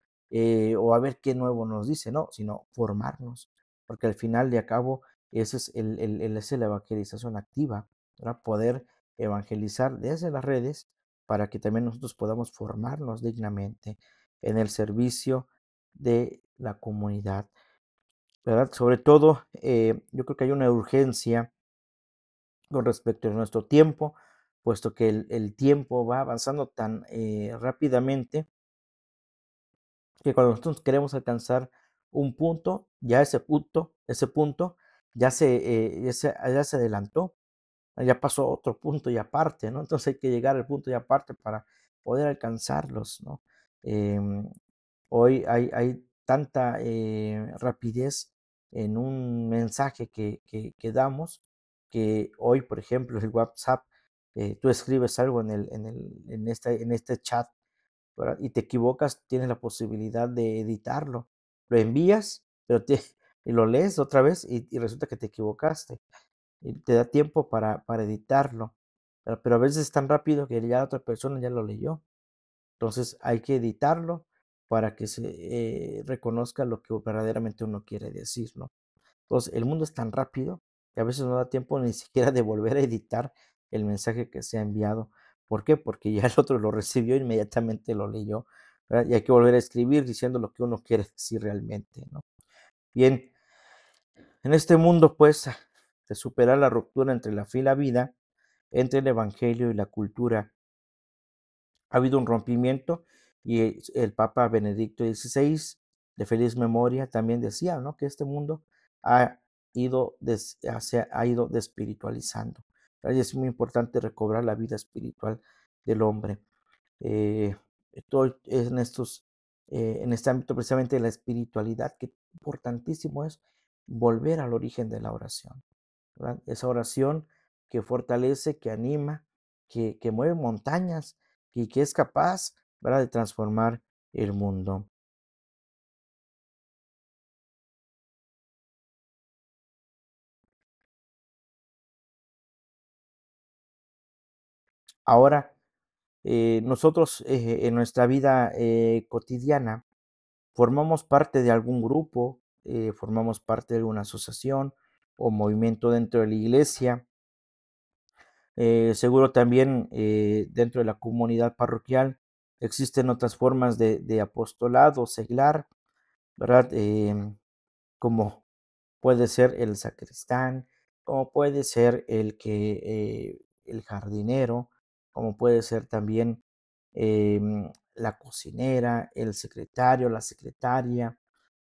o a ver qué nuevo nos dice, no, sino formarnos, porque al final de a cabo ese es esa es la evangelización activa, ¿verdad? Poder evangelizar desde las redes para que también nosotros podamos formarnos dignamente en el servicio de la comunidad, ¿verdad? Sobre todo, yo creo que hay una urgencia con respecto a nuestro tiempo, puesto que el tiempo va avanzando tan rápidamente que cuando nosotros queremos alcanzar un punto, ya ese punto ya se adelantó, ya pasó otro punto y aparte, ¿no? Entonces hay que llegar al punto y aparte para poder alcanzarlos, ¿no? Em, Hoy hay tanta rapidez en un mensaje que damos, que hoy, por ejemplo, el WhatsApp, tú escribes algo en este chat, ¿verdad? Y te equivocas, tienes la posibilidad de editarlo. Lo envías, y lo lees otra vez y resulta que te equivocaste. Y te da tiempo para editarlo. Pero a veces es tan rápido que ya otra persona ya lo leyó. Entonces hay que editarlo para que se reconozca lo que verdaderamente uno quiere decir, ¿no? Entonces el mundo es tan rápido que a veces no da tiempo ni siquiera de volver a editar el mensaje que se ha enviado. ¿Por qué? Porque ya el otro lo recibió, inmediatamente lo leyó, ¿verdad? Y hay que volver a escribir diciendo lo que uno quiere decir realmente, ¿no? Bien, en este mundo, pues, de superar la ruptura entre la fe y la vida, entre el evangelio y la cultura, ha habido un rompimiento y el Papa Benedicto XVI, de feliz memoria, también decía, ¿no? Que este mundo ha se ha ido despiritualizando. Y es muy importante recobrar la vida espiritual del hombre. Eh, Todo en en este ámbito precisamente de la espiritualidad, que importantísimo es volver al origen de la oración, ¿verdad? Esa oración que fortalece, que anima, que mueve montañas y que es capaz, ¿verdad?, de transformar el mundo. Ahora, nosotros en nuestra vida cotidiana formamos parte de algún grupo, formamos parte de alguna asociación o movimiento dentro de la iglesia. Seguro también dentro de la comunidad parroquial existen otras formas de apostolado seglar, ¿verdad? Como puede ser el sacristán, como puede ser el jardinero, como puede ser también la cocinera, el secretario, la secretaria,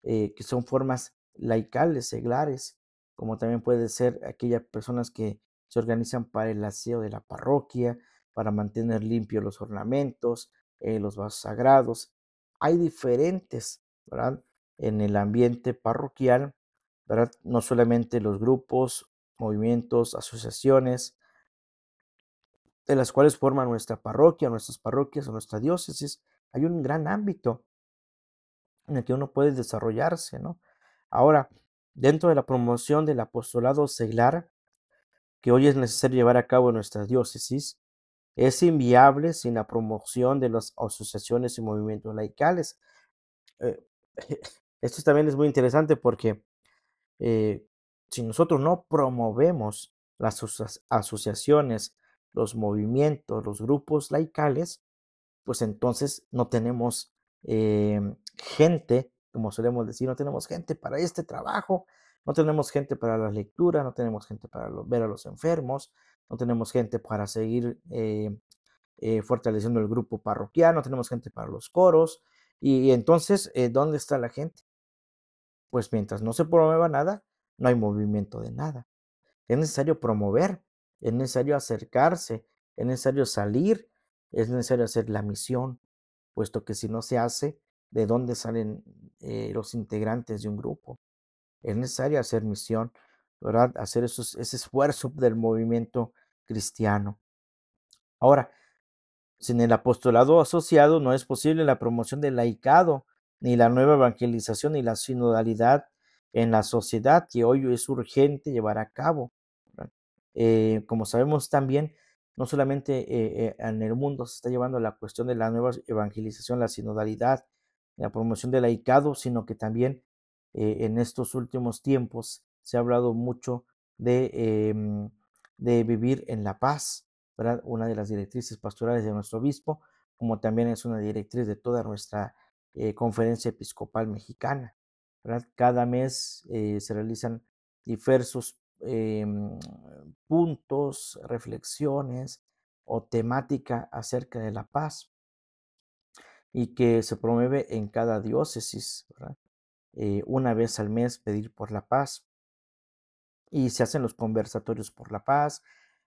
que son formas laicales, seglares, como también puede ser aquellas personas que se organizan para el aseo de la parroquia, para mantener limpios los ornamentos, los vasos sagrados. Hay diferentes, ¿verdad? En el ambiente parroquial, ¿verdad? No solamente los grupos, movimientos, asociaciones, de las cuales forman nuestra parroquia, nuestras parroquias o nuestra diócesis. Hay un gran ámbito en el que uno puede desarrollarse, ¿no? Ahora, dentro de la promoción del apostolado seglar, que hoy es necesario llevar a cabo en nuestras diócesis, es inviable sin la promoción de las asociaciones y movimientos laicales. Eh, esto también es muy interesante porque eh, si nosotros no promovemos las asociaciones, los movimientos, los grupos laicales, pues entonces no tenemos gente, como solemos decir, no tenemos gente para este trabajo, no tenemos gente para la lectura, no tenemos gente para ver a los enfermos, no tenemos gente para seguir fortaleciendo el grupo parroquial, no tenemos gente para los coros, y entonces, ¿dónde está la gente? Pues mientras no se promueva nada, no hay movimiento de nada. Es necesario promover, es necesario acercarse, es necesario salir, es necesario hacer la misión, puesto que si no se hace, ¿de dónde salen los integrantes de un grupo? Es necesario hacer misión, ¿verdad? Hacer ese esfuerzo del movimiento cristiano. Ahora, sin el apostolado asociado no es posible la promoción del laicado, ni la nueva evangelización, ni la sinodalidad en la sociedad que hoy es urgente llevar a cabo. ¿Verdad? Como sabemos también, no solamente en el mundo se está llevando la cuestión de la nueva evangelización, la sinodalidad, la promoción del laicado, sino que también en estos últimos tiempos se ha hablado mucho de vivir en la paz, ¿verdad? Una de las directrices pastorales de nuestro obispo, como también es una directriz de toda nuestra conferencia episcopal mexicana, ¿verdad? Cada mes se realizan diversos puntos, reflexiones o temática acerca de la paz y que se promueve en cada diócesis, ¿verdad? Una vez al mes pedir por la paz y se hacen los conversatorios por la paz,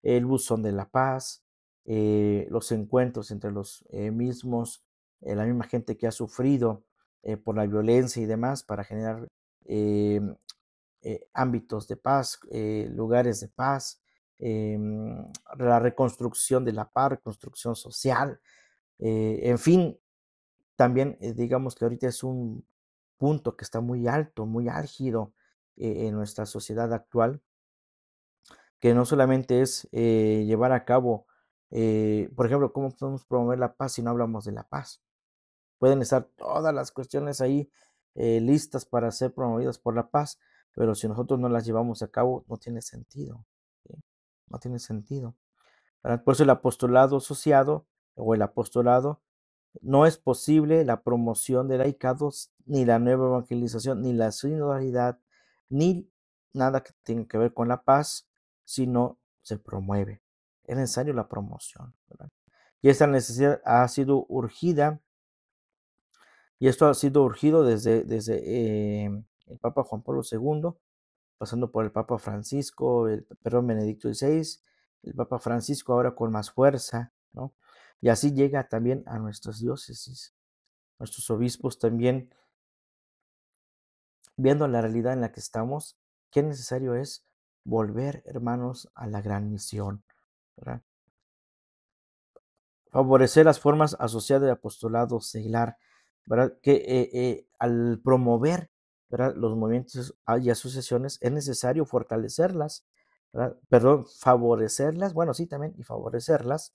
el buzón de la paz, los encuentros entre los mismos, la misma gente que ha sufrido por la violencia y demás para generar eh, ámbitos de paz, lugares de paz, la reconstrucción de la paz, reconstrucción social, en fin, también digamos que ahorita es un punto que está muy alto, muy álgido en nuestra sociedad actual, que no solamente es llevar a cabo, por ejemplo, ¿cómo podemos promover la paz si no hablamos de la paz? Pueden estar todas las cuestiones ahí listas para ser promovidas por la paz, pero si nosotros no las llevamos a cabo, no tiene sentido. ¿Sí? No tiene sentido. ¿Verdad? Por eso el apostolado asociado o el apostolado no es posible la promoción de laicados, ni la nueva evangelización, ni la sinodalidad, ni nada que tenga que ver con la paz, si no se promueve. Es necesario la promoción, ¿verdad? Y esta necesidad ha sido urgida, y esto ha sido urgido desde el Papa Juan Pablo II, pasando por el Papa Francisco, perdón, Benedicto XVI, el Papa Francisco ahora con más fuerza, ¿no? Y así llega también a nuestras diócesis. Nuestros obispos también, viendo la realidad en la que estamos, qué necesario es volver, hermanos, a la gran misión, ¿verdad? Favorecer las formas asociadas de apostolado seglar, ¿verdad? Que al promover, ¿verdad? Los movimientos y asociaciones es necesario fortalecerlas, ¿verdad? Perdón, favorecerlas, bueno, sí también, y favorecerlas,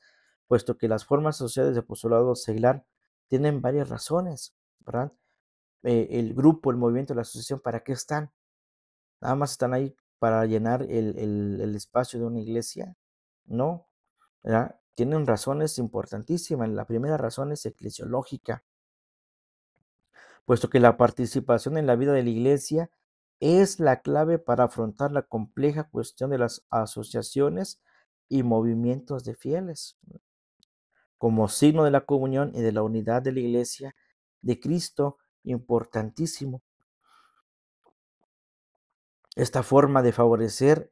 puesto que las formas sociales de apostolado seglar tienen varias razones, ¿verdad? El grupo, el movimiento, la asociación, ¿para qué están? Nada más están ahí para llenar el espacio de una iglesia, no, ¿verdad? Tienen razones importantísimas. La primera razón es eclesiológica, puesto que la participación en la vida de la iglesia es la clave para afrontar la compleja cuestión de las asociaciones y movimientos de fieles, como signo de la comunión y de la unidad de la iglesia de Cristo, importantísimo. Esta forma de favorecer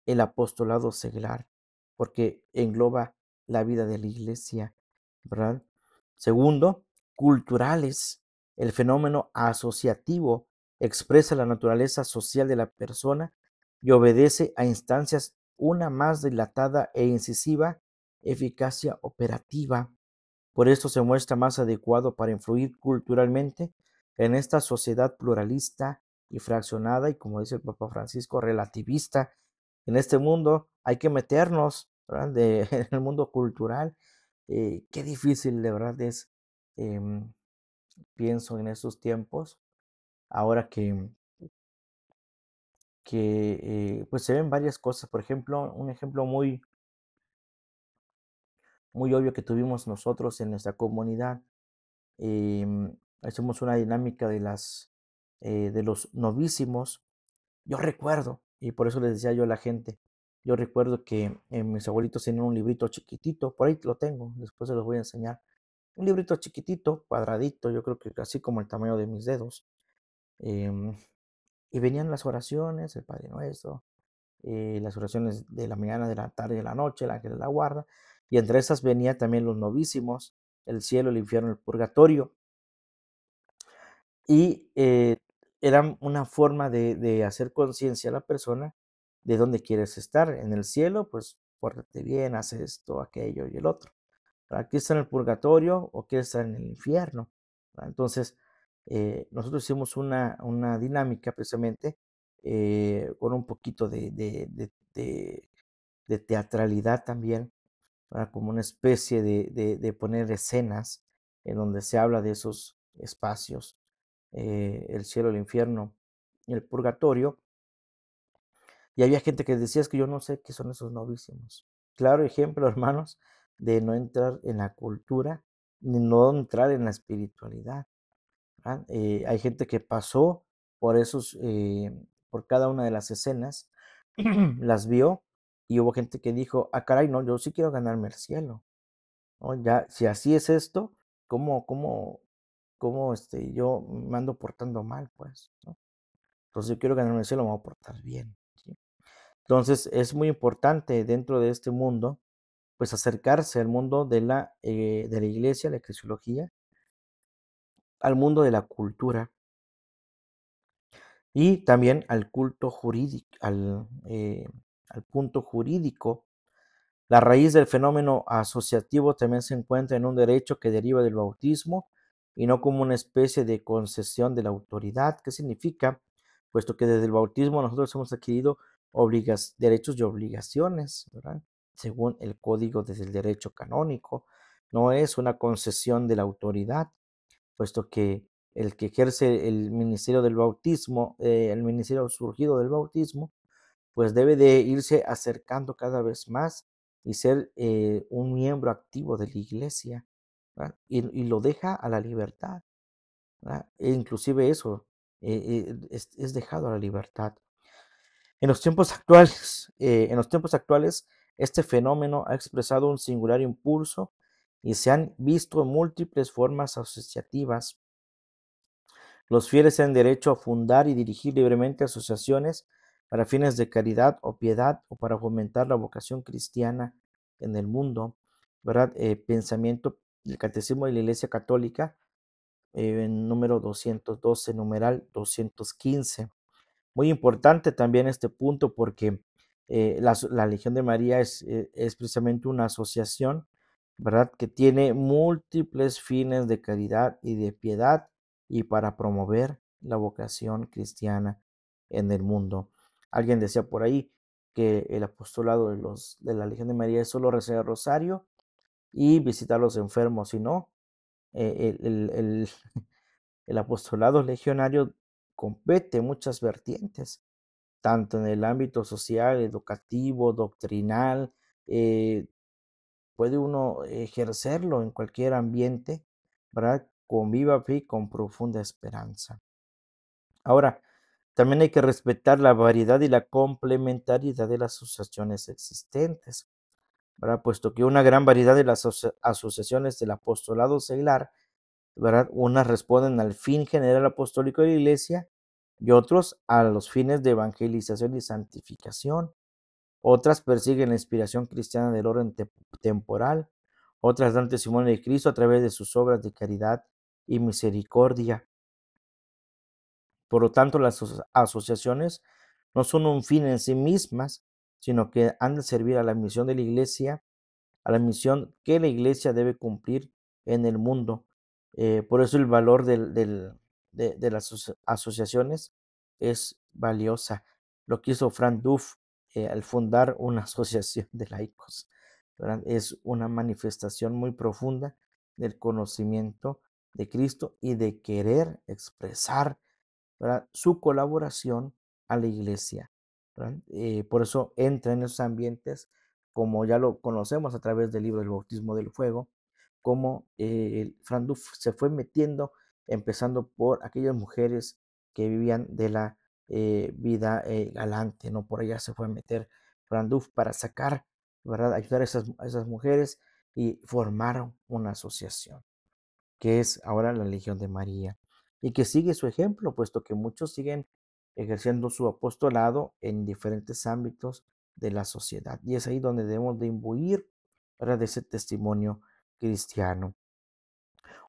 el apostolado seglar, porque engloba la vida de la iglesia, ¿verdad? Segundo, culturales. El fenómeno asociativo expresa la naturaleza social de la persona y obedece a instancias una más dilatada e incisiva eficacia operativa. Por esto se muestra más adecuado para influir culturalmente en esta sociedad pluralista y fraccionada y, como dice el Papa Francisco, relativista. En este mundo hay que meternos, ¿verdad? En el mundo cultural. Qué difícil de verdad es, em, pienso en estos tiempos, ahora que pues se ven varias cosas. Por ejemplo, un ejemplo muy obvio que tuvimos nosotros en nuestra comunidad. Hacemos una dinámica de los novísimos. Yo recuerdo, y por eso les decía yo a la gente, yo recuerdo que mis abuelitos tenían un librito chiquitito, por ahí lo tengo, después se los voy a enseñar. Un librito chiquitito, cuadradito, yo creo que así como el tamaño de mis dedos. em, y venían las oraciones, el Padre Nuestro, las oraciones de la mañana, de la tarde y de la noche, el ángel de la guarda, y entre esas venía también los novísimos, el cielo, el infierno, el purgatorio. Y era una forma de hacer conciencia a la persona de dónde quieres estar. En el cielo, pues pórtate bien, haz esto, aquello y el otro. Aquí está en el purgatorio o quieres estar en el infierno. ¿Verdad? Entonces, nosotros hicimos una dinámica precisamente con un poquito de teatralidad también, ¿verdad? Como una especie de poner escenas en donde se habla de esos espacios, el cielo, el infierno y el purgatorio. Y había gente que decía, es que yo no sé qué son esos novísimos. Claro ejemplo, hermanos, de no entrar en la cultura, ni no entrar en la espiritualidad. ¿Verdad? Hay gente que pasó por por cada una de las escenas, las vio, y hubo gente que dijo, ah, caray, no, yo sí quiero ganarme el cielo. ¿No? Ya, si así es esto, ¿cómo yo me ando portando mal, pues? ¿No? Entonces yo quiero ganarme el cielo, me voy a portar bien. ¿Sí? Entonces es muy importante dentro de este mundo, pues acercarse al mundo de la iglesia, la eclesiología, al mundo de la cultura y también al culto jurídico, al punto jurídico. La raíz del fenómeno asociativo también se encuentra en un derecho que deriva del bautismo y no como una especie de concesión de la autoridad. ¿Qué significa? Puesto que desde el bautismo nosotros hemos adquirido derechos y obligaciones, ¿verdad? Según el código desde el derecho canónico. No es una concesión de la autoridad, puesto que el que ejerce el ministerio del bautismo, el ministerio surgido del bautismo, pues debe de irse acercando cada vez más y ser un miembro activo de la iglesia, ¿verdad? Y lo deja a la libertad, ¿verdad? E inclusive eso es dejado a la libertad. En los tiempos actuales, este fenómeno ha expresado un singular impulso y se han visto múltiples formas asociativas. Los fieles tienen derecho a fundar y dirigir libremente asociaciones para fines de caridad o piedad o para fomentar la vocación cristiana en el mundo, ¿verdad? Pensamiento del Catecismo de la Iglesia Católica, en número 212, numeral 215. Muy importante también este punto porque la Legión de María es precisamente una asociación, ¿verdad? Que tiene múltiples fines de caridad y de piedad y para promover la vocación cristiana en el mundo. Alguien decía por ahí que el apostolado de la Legión de María es solo rezar el rosario y visitar a los enfermos, sino el el apostolado legionario compete muchas vertientes, tanto en el ámbito social, educativo, doctrinal, eh, puede uno ejercerlo en cualquier ambiente, ¿verdad? Con viva fe y con profunda esperanza. Ahora, también hay que respetar la variedad y la complementariedad de las asociaciones existentes, ¿verdad? Puesto que una gran variedad de las asociaciones del apostolado seglar, ¿verdad? Unas responden al fin general apostólico de la iglesia y otros a los fines de evangelización y santificación. Otras persiguen la inspiración cristiana del orden temporal. Otras dan testimonio de Cristo a través de sus obras de caridad y misericordia. Por lo tanto, las asociaciones no son un fin en sí mismas, sino que han de servir a la misión de la iglesia, a la misión que la iglesia debe cumplir en el mundo. Por eso el valor de las asociaciones es valiosa. Lo que hizo Frank Duff al fundar una asociación de laicos, ¿verdad? Es una manifestación muy profunda del conocimiento de Cristo y de querer expresar, ¿verdad?, su colaboración a la iglesia, ¿verdad? Por eso entra en esos ambientes, como ya lo conocemos a través del libro del bautismo del fuego, como Frank Duff se fue metiendo, empezando por aquellas mujeres que vivían de la vida galante, ¿no? Por allá se fue a meter Frank Duff para sacar, ¿verdad?, ayudar a esas mujeres y formaron una asociación que es ahora la Legión de María, y que sigue su ejemplo, puesto que muchos siguen ejerciendo su apostolado en diferentes ámbitos de la sociedad. Y es ahí donde debemos de imbuir, ¿verdad?, de ese testimonio cristiano.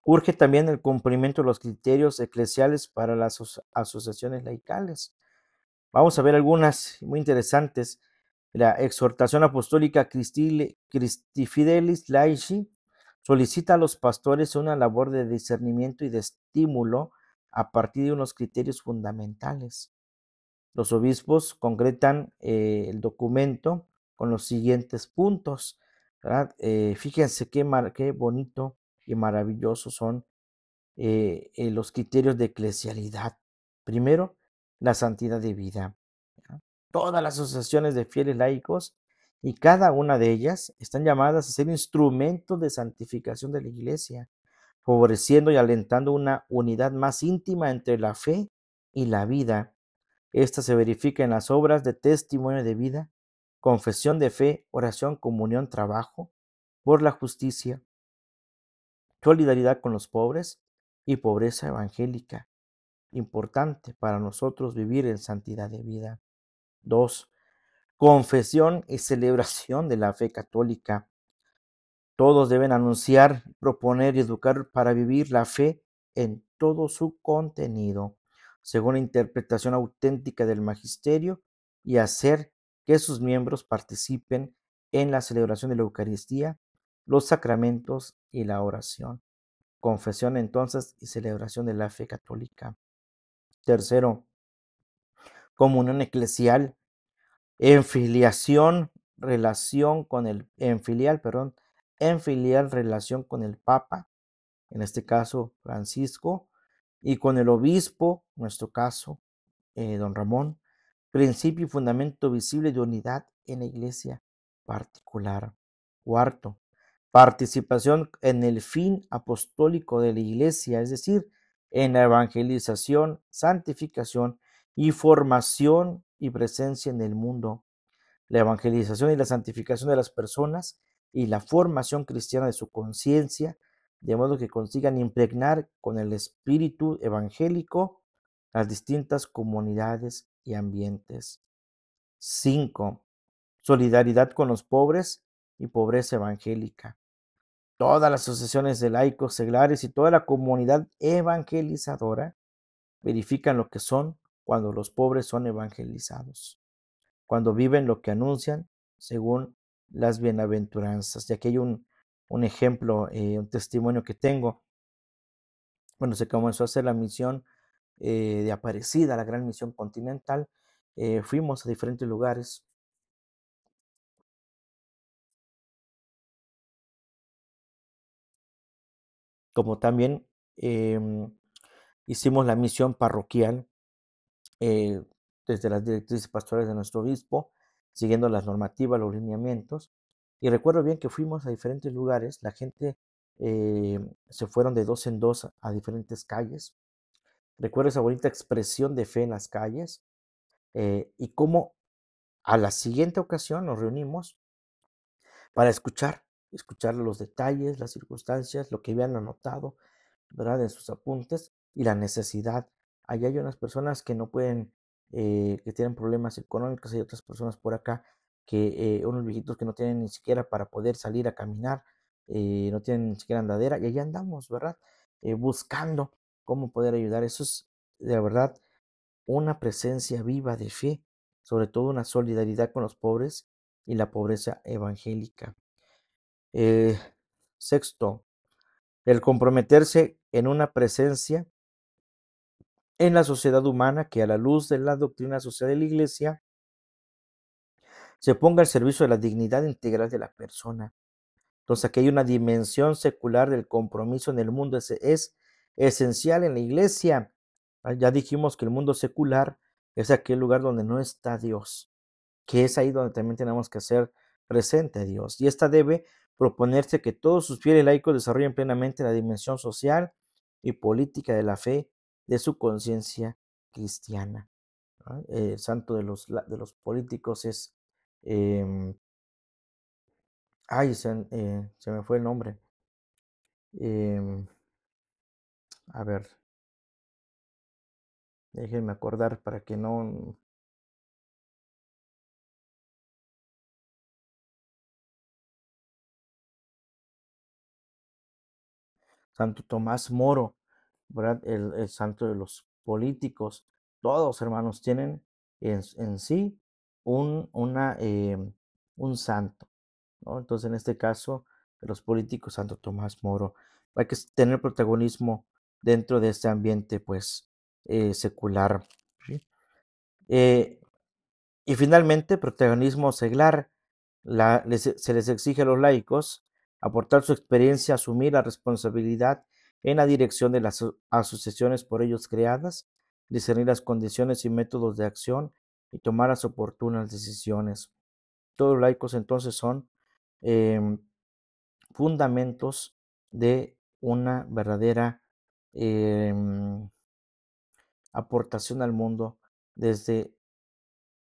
Urge también el cumplimiento de los criterios eclesiales para las asociaciones laicales. Vamos a ver algunas muy interesantes. La exhortación apostólica Christi Fidelis Laici solicita a los pastores una labor de discernimiento y de estímulo a partir de unos criterios fundamentales. Los obispos concretan el documento con los siguientes puntos, ¿verdad? Fíjense qué bonito y maravilloso son los criterios de eclesialidad. Primero, la santidad de vida. ¿Ya? Todas las asociaciones de fieles laicos y cada una de ellas están llamadas a ser instrumentos de santificación de la iglesia, favoreciendo y alentando una unidad más íntima entre la fe y la vida. Esta se verifica en las obras de testimonio de vida, confesión de fe, oración, comunión, trabajo por la justicia, solidaridad con los pobres y pobreza evangélica. Importante para nosotros vivir en santidad de vida. 2. Confesión y celebración de la fe católica. Todos deben anunciar, proponer y educar para vivir la fe en todo su contenido, según la interpretación auténtica del magisterio, y hacer que sus miembros participen en la celebración de la Eucaristía, los sacramentos y la oración. Confesión entonces y celebración de la fe católica. Tercero, comunión eclesial, en filiación, relación con en filial, perdón, en filial relación con el Papa, en este caso Francisco, y con el obispo, en nuestro caso, don Ramón, principio y fundamento visible de unidad en la iglesia particular. Cuarto, participación en el fin apostólico de la iglesia, es decir, en la evangelización, santificación y formación y presencia en el mundo. La evangelización y la santificación de las personas y la formación cristiana de su conciencia, de modo que consigan impregnar con el espíritu evangélico las distintas comunidades y ambientes. 5. Solidaridad con los pobres y pobreza evangélica. Todas las asociaciones de laicos seglares y toda la comunidad evangelizadora verifican lo que son cuando los pobres son evangelizados, cuando viven lo que anuncian según las bienaventuranzas. Y aquí hay un ejemplo, un testimonio que tengo. Cuando se comenzó a hacer la misión de Aparecida, la gran misión continental, fuimos a diferentes lugares como también hicimos la misión parroquial eh, desde las directrices pastorales de nuestro obispo, siguiendo las normativas, los lineamientos. Y recuerdo bien que fuimos a diferentes lugares, la gente se fueron de dos en dos a diferentes calles. Recuerdo esa bonita expresión de fe en las calles y cómo a la siguiente ocasión nos reunimos para escuchar los detalles, las circunstancias, lo que habían anotado, ¿verdad? En sus apuntes y la necesidad. Allá hay unas personas que no pueden, que tienen problemas económicos, hay otras personas por acá unos viejitos que no tienen ni siquiera para poder salir a caminar, no tienen ni siquiera andadera, y allá andamos, ¿verdad? Buscando cómo poder ayudar. Eso es, de verdad, una presencia viva de fe, sobre todo una solidaridad con los pobres y la pobreza evangélica. Eh, Sexto, el comprometerse en una presencia en la sociedad humana que a la luz de la doctrina social de la Iglesia se ponga al servicio de la dignidad integral de la persona. Entonces aquí hay una dimensión secular del compromiso en el mundo, es esencial en la Iglesia. Ya dijimos que el mundo secular es aquel lugar donde no está Dios, que es ahí donde también tenemos que hacer presente a Dios. Y esta debe proponerse que todos sus fieles laicos desarrollen plenamente la dimensión social y política de la fe de su conciencia cristiana, ¿no? El santo de los políticos es, eh, se me fue el nombre. eh, a ver, déjenme acordar para que no, Santo Tomás Moro, ¿verdad? El santo de los políticos. Todos, hermanos, tienen en sí un santo, ¿no? Entonces, en este caso, de los políticos, Santo Tomás Moro. Hay que tener protagonismo dentro de este ambiente, pues, secular, ¿sí? Eh, y finalmente, protagonismo seglar. Se les exige a los laicos aportar su experiencia, asumir la responsabilidad en la dirección de las asociaciones por ellos creadas, discernir las condiciones y métodos de acción y tomar las oportunas decisiones. Todos los laicos entonces son em, fundamentos de una verdadera em, aportación al mundo desde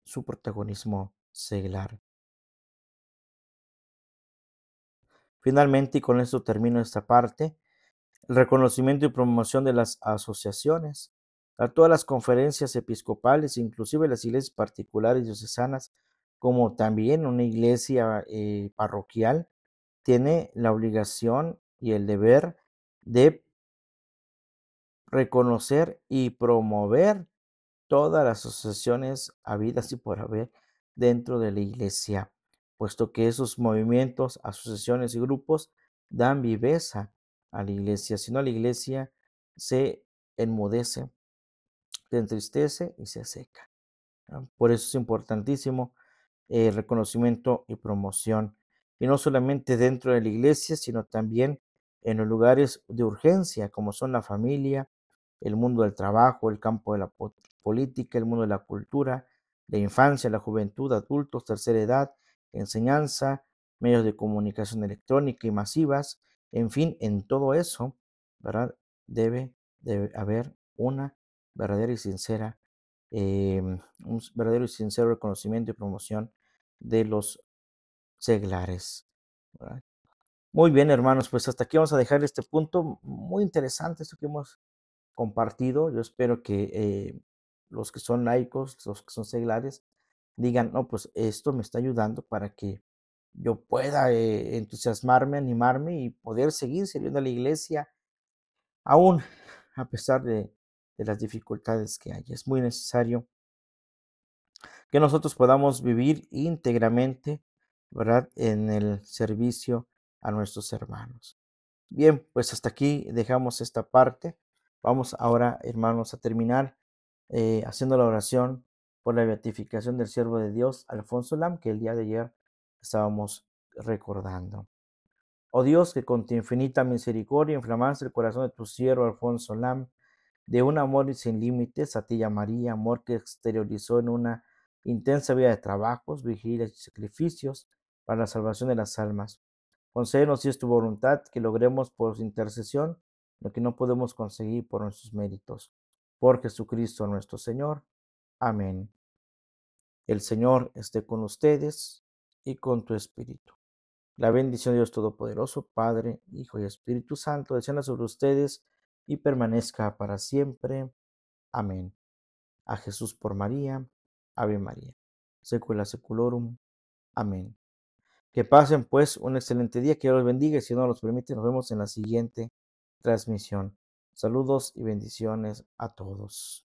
su protagonismo seglar. Finalmente, y con esto termino esta parte, el reconocimiento y promoción de las asociaciones. A todas las conferencias episcopales, inclusive las iglesias particulares diocesanas, como también una iglesia parroquial, tiene la obligación y el deber de reconocer y promover todas las asociaciones habidas y por haber dentro de la iglesia, puesto que esos movimientos, asociaciones y grupos dan viveza a la iglesia, si no la iglesia se enmudece, se entristece y se seca, ¿no? Por eso es importantísimo reconocimiento y promoción, y no solamente dentro de la iglesia, sino también en los lugares de urgencia, como son la familia, el mundo del trabajo, el campo de la política, el mundo de la cultura, la infancia, la juventud, adultos, tercera edad, enseñanza, medios de comunicación electrónica y masivas, en fin, en todo eso, ¿verdad? Debe haber una verdadera y sincera, un verdadero y sincero reconocimiento y promoción de los seglares, ¿verdad? Muy bien, hermanos, pues hasta aquí vamos a dejar este punto muy interesante, esto que hemos compartido. Yo espero que los que son laicos, los que son seglares, digan, no, pues esto me está ayudando para que yo pueda entusiasmarme, animarme y poder seguir sirviendo a la iglesia, aún a pesar de las dificultades que hay. Es muy necesario que nosotros podamos vivir íntegramente, ¿verdad?, en el servicio a nuestros hermanos. Bien, pues hasta aquí dejamos esta parte. Vamos ahora, hermanos, a terminar haciendo la oración por la beatificación del siervo de Dios, Alfonso Lam, que el día de ayer estábamos recordando. Oh Dios, que con tu infinita misericordia inflamaste el corazón de tu siervo Alfonso Lam, de un amor sin límites a ti y a María, amor que exteriorizó en una intensa vida de trabajos, vigilias y sacrificios para la salvación de las almas. Concédenos, si es tu voluntad, que logremos por su intercesión lo que no podemos conseguir por nuestros méritos. Por Jesucristo nuestro Señor. Amén. El Señor esté con ustedes y con tu espíritu. La bendición de Dios Todopoderoso, Padre, Hijo y Espíritu Santo, descienda sobre ustedes y permanezca para siempre. Amén. A Jesús por María. Ave María. Secula seculorum. Amén. Que pasen pues un excelente día, que Dios los bendiga y si no los permite, nos vemos en la siguiente transmisión. Saludos y bendiciones a todos.